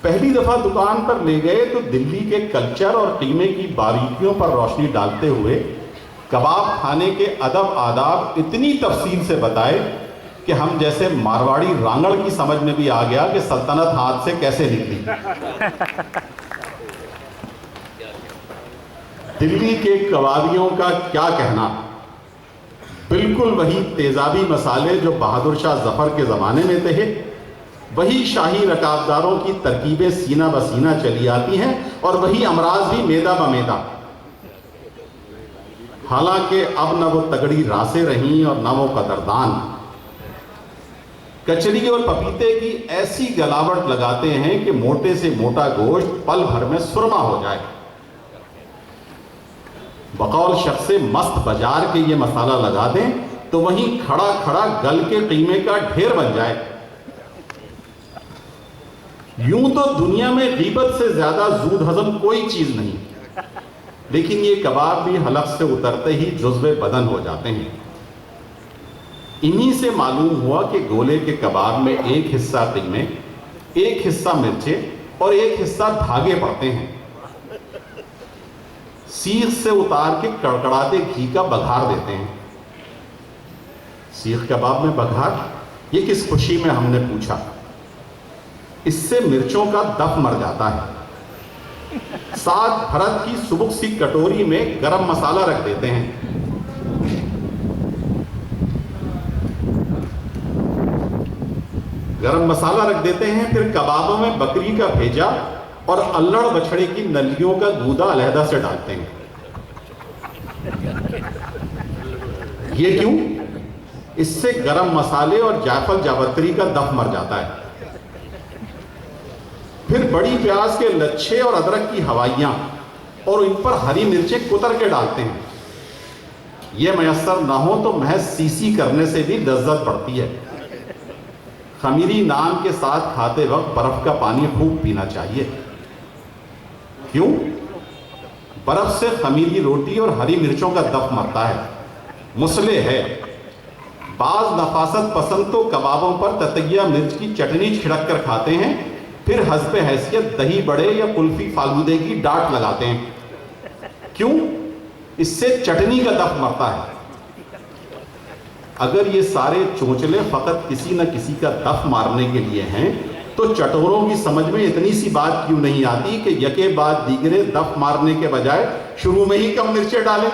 پہلی دفعہ دکان پر لے گئے تو دلی کے کلچر اور قیمے کی باریکیوں پر روشنی ڈالتے ہوئے کباب کھانے کے ادب آداب اتنی تفصیل سے بتائے کہ ہم جیسے مارواڑی رانگڑ کی سمجھ میں بھی آ گیا کہ سلطنت ہاتھ سے کیسے نکلی۔ دلی کے کبابیوں کا کیا کہنا، بالکل وہی تیزابی مسالے جو بہادر شاہ ظفر کے زمانے میں تھے، وہی شاہی رکابداروں کی ترکیبیں سینہ بسینہ چلی آتی ہیں، اور وہی امراض بھی میدا بمیدا۔ حالانکہ اب نہ وہ تگڑی راسیں رہیں اور نہ وہ قدردان۔ کچری اور پپیتے کی ایسی گلاوٹ لگاتے ہیں کہ موٹے سے موٹا گوشت پل بھر میں سرما ہو جائے۔ بقول شخص مست بازار کے یہ مسالہ لگا دیں تو وہیں کھڑا کھڑا گل کے قیمے کا ڈھیر بن جائے۔ یوں تو دنیا میں غیبت سے زیادہ زود ہضم کوئی چیز نہیں، لیکن یہ کباب بھی حلق سے اترتے ہی جزو بدن ہو جاتے ہیں۔ انہی سے معلوم ہوا کہ گولے کے کباب میں ایک حصہ قیمے، ایک حصہ مرچے اور ایک حصہ دھاگے پڑتے ہیں۔ سیخ سے اتار کے کڑکڑاتے گھی کا بگھار دیتے ہیں۔ سیخ کباب میں بگھار، یہ کس خوشی میں ہم نے پوچھا۔ اس سے مرچوں کا دف مر جاتا ہے۔ ساتھ بھرت کی سبک سی کٹوری میں گرم مسالہ رکھ دیتے ہیں۔ گرم مسالہ رکھ دیتے ہیں، پھر کبابوں میں بکری کا بھیجا اور الڑ بچھڑے کی نلیوں کا گودا علیحدہ سے ڈالتے ہیں۔ یہ کیوں؟ اس سے گرم مسالے اور جعفر جاوتری کا دف مر جاتا ہے۔ پھر بڑی پیاز کے لچھے اور ادرک کی ہوائیاں اور ان پر ہری مرچیں کتر کے ڈالتے ہیں۔ یہ میسر نہ ہو تو محض سی کرنے سے بھی لذت بڑھتی ہے۔ خمیری نان کے ساتھ کھاتے وقت برف کا پانی خوب پینا چاہیے۔ کیوں؟ برف سے خمیری روٹی اور ہری مرچوں کا دف مرتا ہے، مسلح ہے۔ بعض نفاست پسند تو کبابوں پر تتیہ مرچ کی چٹنی چھڑک کر کھاتے ہیں، پھر حسب حیثیت دہی بڑے یا کلفی فالودے کی ڈاٹ لگاتے ہیں۔ کیوں؟ اس سے چٹنی کا دف مرتا ہے۔ اگر یہ سارے چونچلے فقط کسی نہ کسی کا دف مارنے کے لیے ہیں تو چٹوروں کی سمجھ میں اتنی سی بات کیوں نہیں آتی کہ یکے بعد دیگرے دف مارنے کے بجائے شروع میں ہی کم مرچیں ڈالیں۔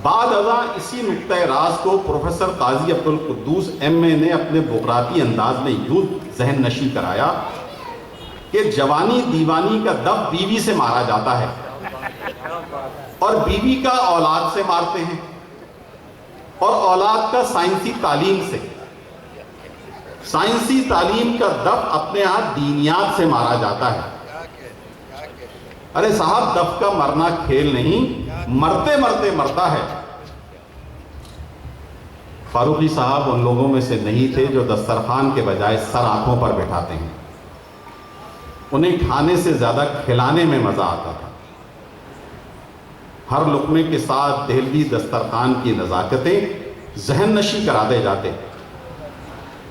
بعد ازاں اسی نقطہ راز کو پروفیسر قاضی عبدالقدوس ایم اے نے اپنے بغراتی انداز میں یوں ذہن نشیں کرایا کہ جوانی دیوانی کا دف بیوی سے مارا جاتا ہے، اور بیوی کا اولاد سے مارتے ہیں، اور اولاد کا سائنسی تعلیم سے۔ سائنسی تعلیم کا دف اپنے ہاتھ دینیات سے مارا جاتا ہے۔ ارے صاحب، دف کا مرنا کھیل نہیں، مرتے مرتے مرتا ہے۔ فاروقی صاحب ان لوگوں میں سے نہیں تھے جو دسترخوان کے بجائے سر آنکھوں پر بٹھاتے ہیں۔ انہیں کھانے سے زیادہ کھلانے میں مزہ آتا تھا۔ ہر لقمے کے ساتھ دہلوی دسترخوان کی نزاکتیں ذہن نشیں کراتے جاتے۔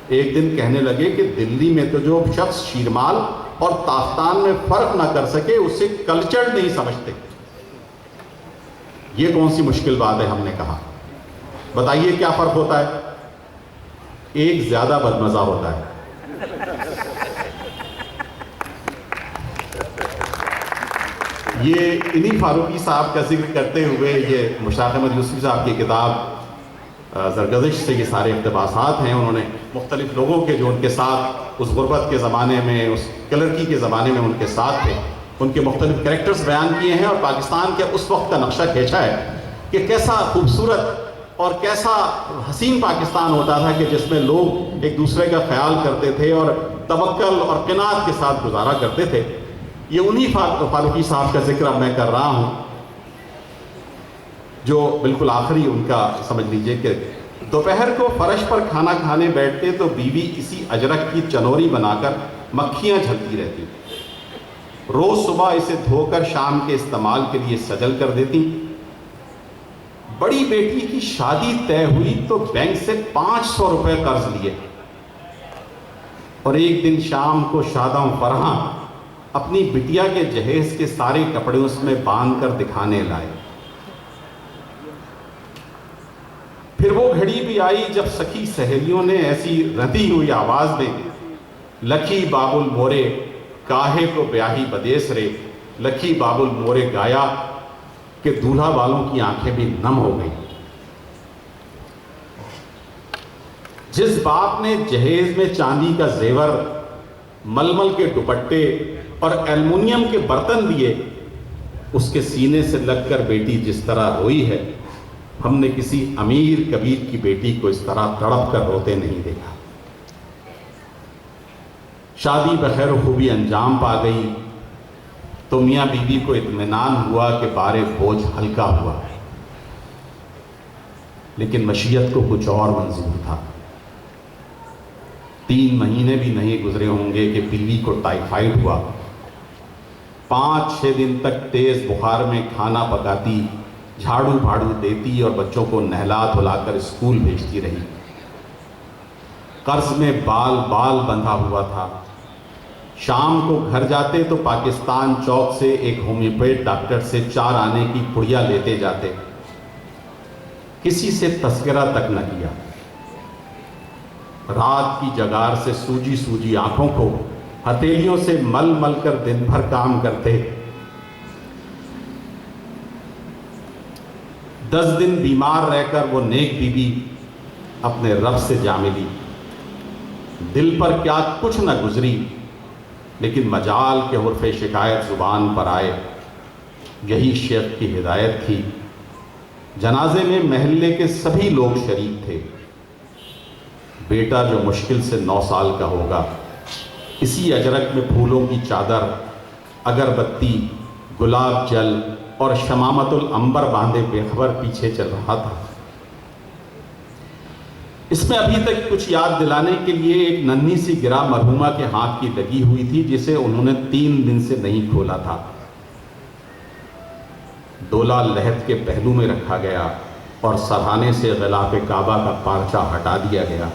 ایک دن کہنے لگے کہ دلی میں تو جو شخص شیرمال اور تافتان میں فرق نہ کر سکے اسے کلچرڈ نہیں سمجھتے۔ یہ کون سی مشکل بات ہے؟ ہم نے کہا بتائیے کیا فرق ہوتا ہے؟ ایک زیادہ بدمزہ ہوتا ہے۔ یہ انہی فاروقی صاحب کا ذکر کرتے ہوئے یہ مشتاق احمد یوسفی صاحب کی کتاب زرگزش سے یہ سارے اقتباسات ہیں۔ انہوں نے مختلف لوگوں کے جو ان کے ساتھ اس غربت کے زمانے میں، اس کلرکی کے زمانے میں ان کے ساتھ تھے، ان کے مختلف کریکٹرز بیان کیے ہیں، اور پاکستان کے اس وقت کا نقشہ کھینچا ہے کہ کیسا خوبصورت اور کیسا حسین پاکستان ہوتا تھا کہ جس میں لوگ ایک دوسرے کا خیال کرتے تھے اور توکل اور قناعت کے ساتھ گزارا کرتے تھے۔ یہ انہی فاروقی صاحب کا ذکر اب میں کر رہا ہوں، جو بالکل آخری ان کا سمجھ لیجئے کہ دوپہر کو فرش پر کھانا کھانے بیٹھتے تو بیوی اسی اجرک کی چنوری بنا کر مکھیاں جھلتی رہتی، روز صبح اسے دھو کر شام کے استعمال کے لیے سجل کر دیتی۔ بڑی بیٹی کی شادی طے ہوئی تو بینک سے 500 روپے قرض لیے، اور ایک دن شام کو شاداں فرحاں اپنی بٹیا کے جہیز کے سارے کپڑے اس میں باندھ کر دکھانے لائے۔ پھر وہ گھڑی بھی آئی جب سخی سہیلیوں نے ایسی رتی ہوئی آواز میں لکھی بابل مورے کاہے کو بیاہی بدیس رے، لکھی بابل مورے گایا کہ دولہا والوں کی آنکھیں بھی نم ہو گئی۔ جس باپ نے جہیز میں چاندی کا زیور، ململ کے دوپٹے اور ایلومینیم کے برتن دیے، اس کے سینے سے لگ کر بیٹی جس طرح روئی ہے، ہم نے کسی امیر کبیر کی بیٹی کو اس طرح تڑپ کر روتے نہیں دیکھا۔ شادی بخیر و خوبی انجام پا گئی تو میاں بیوی کو اطمینان ہوا کہ بار بوجھ ہلکا ہوا، لیکن مشیت کو کچھ اور منظور تھا۔ 3 مہینے بھی نہیں گزرے ہوں گے کہ بیوی کو ٹائیفائیڈ ہوا۔ 5-6 دن تک تیز بخار میں کھانا پکاتی، جھاڑو بھاڑو دیتی اور بچوں کو نہلا دھلا کر اسکول بھیجتی رہی۔ قرض میں بال بال بندھا ہوا تھا۔ شام کو گھر جاتے تو پاکستان چوک سے ایک ہومیوپیتھ ڈاکٹر سے 4 آنے کی پڑیا لیتے جاتے، کسی سے تذکرہ تک نہ کیا۔ رات کی جگار سے سوجی سوجی آنکھوں کو ہتھیلیوں سے مل مل کر دن بھر کام کرتے۔ 10 دن بیمار رہ کر وہ نیک بی بی اپنے رب سے جا ملی۔ دل پر کیا کچھ نہ گزری، لیکن مجال کے حرف شکایت زبان پر آئے۔ یہی شیخ کی ہدایت تھی۔ جنازے میں محلے کے سبھی لوگ شریک تھے۔ بیٹا جو مشکل سے 9 سال کا ہوگا، اسی اجرک میں پھولوں کی چادر، اگربتی، گلاب جل اور شمامت العنبر باندھے بے خبر پیچھے چل رہا تھا۔ اس میں ابھی تک کچھ یاد دلانے کے لیے ایک ننھی سی گرہ مرحومہ کے ہاتھ کی لگی ہوئی تھی، جسے انہوں نے 3 دن سے نہیں کھولا تھا۔ ڈولا لحد کے پہلو میں رکھا گیا اور سرہانے سے غلاف کعبہ کا پارچہ ہٹا دیا گیا۔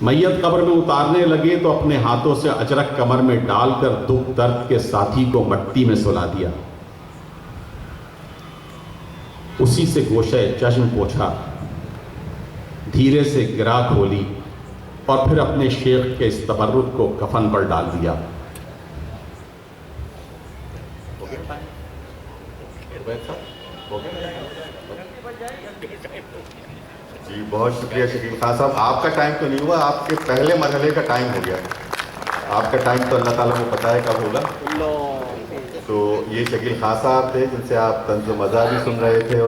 میت قبر میں اتارنے لگے تو اپنے ہاتھوں سے اجرک کمر میں ڈال کر دکھ درد کے ساتھی کو مٹی میں سلا دیا۔ اسی سے گوشہ چشم پوچھا، دھیرے سے گرہ کھولی اور پھر اپنے شیخ کے اس تبرک کو کفن پر ڈال دیا۔ جی بہت شکریہ شکیل خان صاحب، آپ کا ٹائم تو نہیں ہوا، آپ کے پہلے مرحلے کا ٹائم ہو گیا۔ آپ کا ٹائم تو اللہ تعالیٰ کو پتہ ہے کب ہوگا۔ تو یہ شکیل خان صاحب تھے جن سے آپ طنز و مزاح بھی سن رہے تھے۔